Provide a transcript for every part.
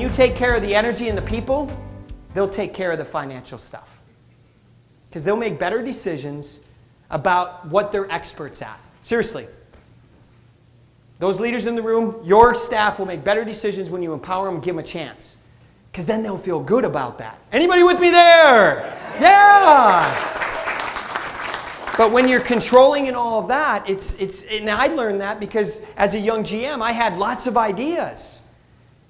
you take care of the energy and the people, they'll take care of the financial stuff. Because they'll make better decisions about what they're experts at. Seriously. Those leaders in the room, your staff will make better decisions when you empower them and give them a chance. Because then they'll feel good about that. Anybody with me there? Yeah! But when you're controlling and all of that, and I learned that because as a young GM, I had lots of ideas.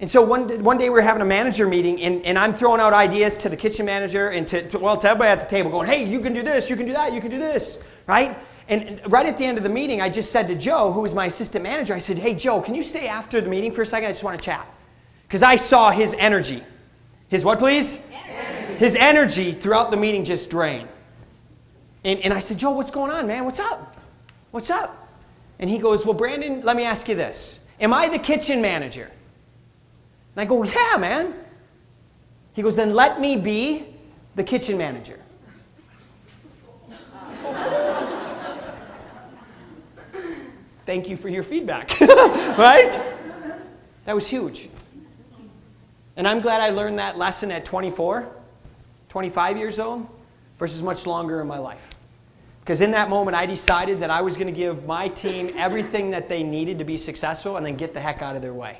And so one day we were having a manager meeting, and I'm throwing out ideas to the kitchen manager and to everybody at the table going, hey, you can do this, you can do that, you can do this, right? And right at the end of the meeting, I just said to Joe, who was my assistant manager, I said, hey, Joe, can you stay after the meeting for a second? I just want to chat. Because I saw his energy. His what, please? Energy. His energy throughout the meeting just drained. And I said, Joe, what's going on, man? What's up? What's up? And he goes, well, Brandon, let me ask you this. Am I the kitchen manager? And I go, yeah, man. He goes, then let me be the kitchen manager. Thank you for your feedback, right? That was huge. And I'm glad I learned that lesson at 24, 25 years old, versus much longer in my life. Because in that moment, I decided that I was going to give my team everything that they needed to be successful and then get the heck out of their way.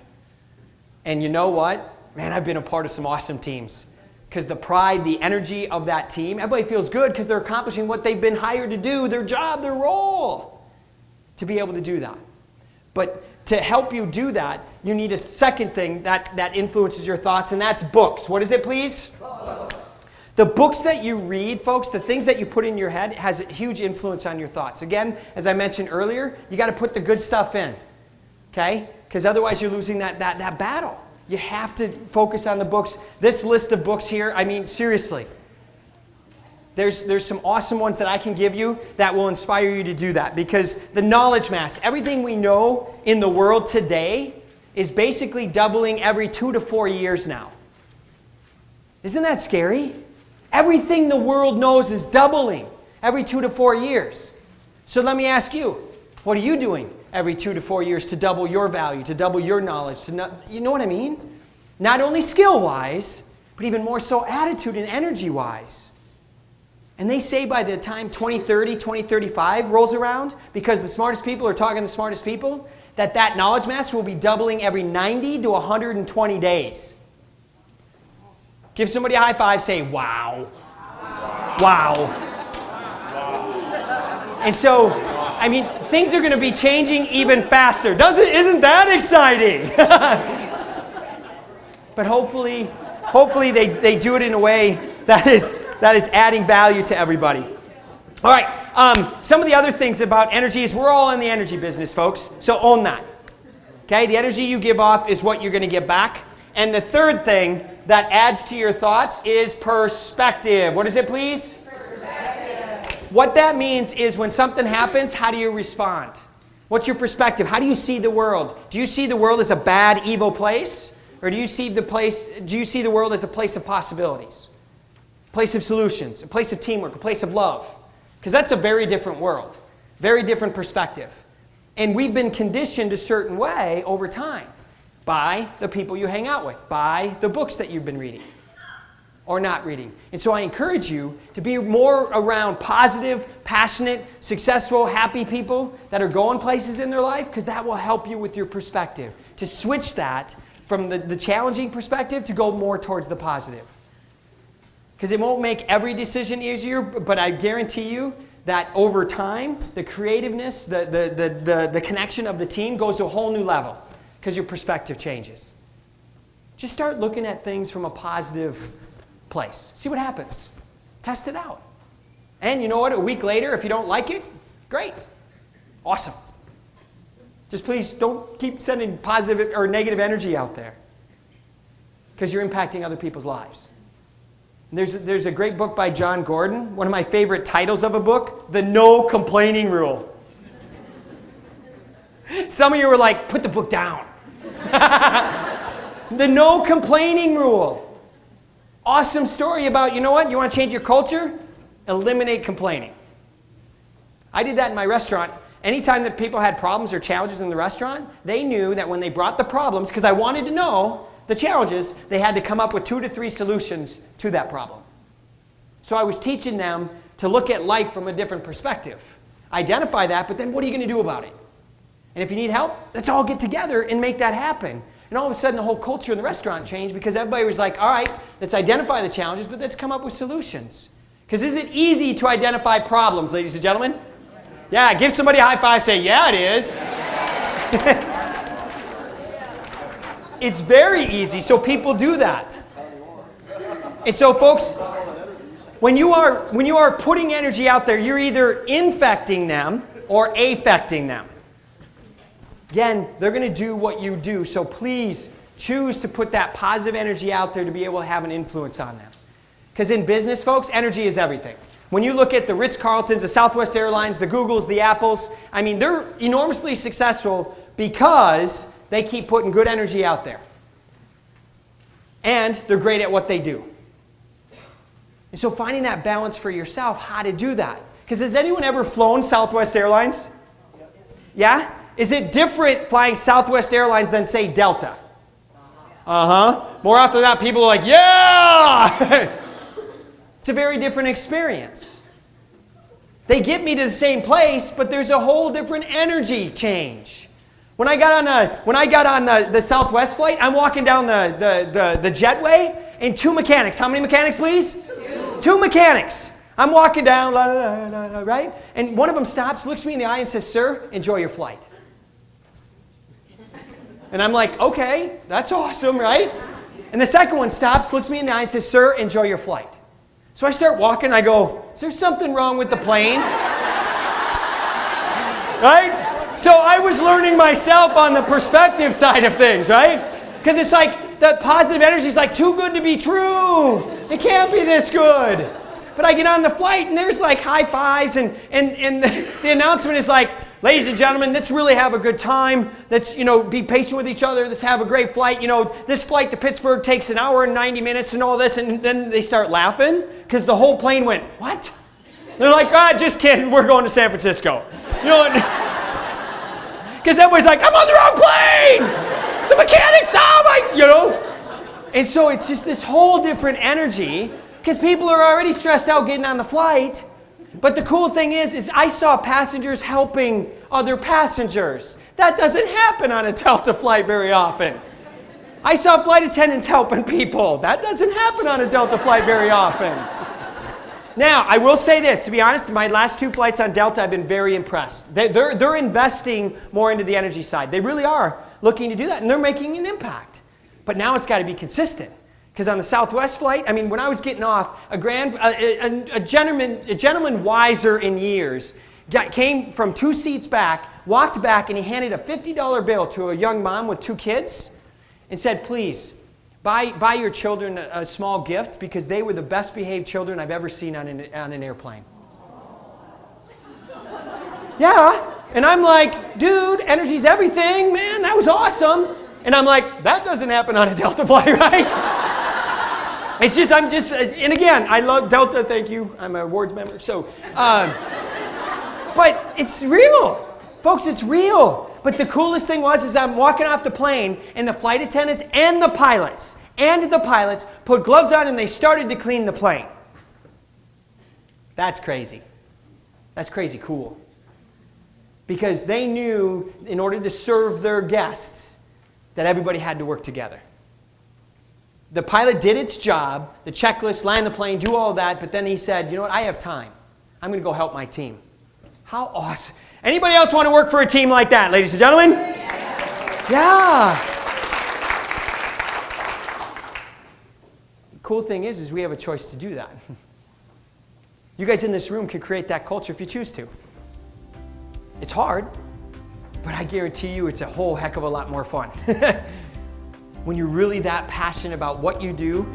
And you know what? Man, I've been a part of some awesome teams. Because the pride, the energy of that team, everybody feels good because they're accomplishing what they've been hired to do, their job, their role, to be able to do that. But to help you do that, you need a second thing that influences your thoughts, and that's books. What is it, please? Books. The books that you read, folks, the things that you put in your head has a huge influence on your thoughts. Again, as I mentioned earlier, you got to put the good stuff in, okay? Because otherwise you're losing that battle. You have to focus on the books. This list of books here, I mean, seriously. There's some awesome ones that I can give you that will inspire you to do that. Because the knowledge mass, everything we know in the world today is basically doubling every 2 to 4 years now. Isn't that scary? Everything the world knows is doubling every 2 to 4 years. So let me ask you, what are you doing every 2 to 4 years to double your value, to double your knowledge? You know what I mean? Not only skill-wise, but even more so attitude and energy-wise. And they say by the time 2030, 2035 rolls around, because the smartest people are talking to the smartest people, that knowledge mass will be doubling every 90 to 120 days. Give somebody a high five, say, wow. Wow. And so, I mean, things are going to be changing even faster. Isn't that exciting? But hopefully they do it in a way that is adding value to everybody. All right, some of the other things about energy is we're all in the energy business, folks, so own that. Okay, the energy you give off is what you're going to get back. And the third thing that adds to your thoughts is perspective. What is it, please? Perspective. What that means is when something happens, how do you respond? What's your perspective? How do you see the world? Do you see the world as a bad, evil place? Or do you see the world as a place of possibilities? A place of solutions, a place of teamwork, a place of love? Because that's a very different world, very different perspective. And we've been conditioned a certain way over time by the people you hang out with, by the books that you've been reading or not reading. And so I encourage you to be more around positive, passionate, successful, happy people that are going places in their life, because that will help you with your perspective, to switch that from the challenging perspective to go more towards the positive. Because it won't make every decision easier, but I guarantee you that over time, the creativeness, the connection of the team goes to a whole new level because your perspective changes. Just start looking at things from a positive place. See what happens. Test it out. And you know what? A week later, if you don't like it, great. Awesome. Just please don't keep sending positive or negative energy out there because you're impacting other people's lives. There's a great book by John Gordon, one of my favorite titles of a book, The No Complaining Rule. Some of you were like, put the book down. The No Complaining Rule. Awesome story about, you know what, you want to change your culture? Eliminate complaining. I did that in my restaurant. Anytime that people had problems or challenges in the restaurant, they knew that when they brought the problems, because I wanted to know, the challenges, they had to come up with 2 to 3 solutions to that problem. So I was teaching them to look at life from a different perspective. Identify that, but then what are you going to do about it? And if you need help, let's all get together and make that happen. And all of a sudden, the whole culture in the restaurant changed because everybody was like, all right, let's identify the challenges, but let's come up with solutions. Because is it easy to identify problems, ladies and gentlemen? Yeah, give somebody a high five, say, yeah, it is. It's very easy, so people do that. And so, folks, when you are putting energy out there, you're either infecting them or affecting them. Again, they're going to do what you do, so please choose to put that positive energy out there to be able to have an influence on them. Because in business, folks, energy is everything. When you look at the Ritz-Carltons, the Southwest Airlines, the Googles, the Apples, I mean, they're enormously successful because they keep putting good energy out there. And they're great at what they do. And so finding that balance for yourself, how to do that. Because has anyone ever flown Southwest Airlines? Yeah? Is it different flying Southwest Airlines than, say, Delta? More often than not, people are like, yeah! It's a very different experience. They get me to the same place, but there's a whole different energy change. When I got on the Southwest flight, I'm walking down the jetway, and 2 mechanics. How many mechanics, please? 2 mechanics. I'm walking down, right? And one of them stops, looks me in the eye, and says, "Sir, enjoy your flight." And I'm like, okay, that's awesome, right? And the second one stops, looks me in the eye, and says, "Sir, enjoy your flight." So I start walking, I go, is there something wrong with the plane? Right? So I was learning myself on the perspective side of things, right? Because it's like, the positive energy is like too good to be true. It can't be this good. But I get on the flight and there's like high fives and the announcement is like, ladies and gentlemen, let's really have a good time. Let's, be patient with each other. Let's have a great flight. This flight to Pittsburgh takes 1 hour and 90 minutes and all this. And then they start laughing because the whole plane went, what? They're like, just kidding. We're going to San Francisco. Because everybody's like, I'm on the wrong plane. The mechanics, And so it's just this whole different energy because people are already stressed out getting on the flight. But the cool thing is I saw passengers helping other passengers. That doesn't happen on a Delta flight very often. I saw flight attendants helping people. That doesn't happen on a Delta flight very often. Now, I will say this, to be honest, my last 2 flights on Delta, I've been very impressed. They're investing more into the energy side. They really are looking to do that, and they're making an impact. But now it's got to be consistent. Because on the Southwest flight, when I was getting off, a gentleman wiser in years came from 2 seats back, walked back, and he handed a $50 bill to a young mom with 2 kids and said, please, buy your children a small gift because they were the best behaved children I've ever seen on an airplane. Yeah, and I'm like, dude, energy's everything, man, that was awesome. And I'm like, that doesn't happen on a Delta flight, right? And again, I love Delta, thank you. I'm an awards member, so. But it's real. Folks, it's real. But the coolest thing is I'm walking off the plane, and the flight attendants and the pilots put gloves on, and they started to clean the plane. That's crazy. That's crazy cool. Because they knew in order to serve their guests that everybody had to work together. The pilot did its job, the checklist, land the plane, do all that, but then he said, you know what, I have time. I'm going to go help my team. How awesome. Anybody else want to work for a team like that, ladies and gentlemen? Yeah. The cool thing is we have a choice to do that. You guys in this room can create that culture if you choose to. It's hard, but I guarantee you it's a whole heck of a lot more fun. When you're really that passionate about what you do.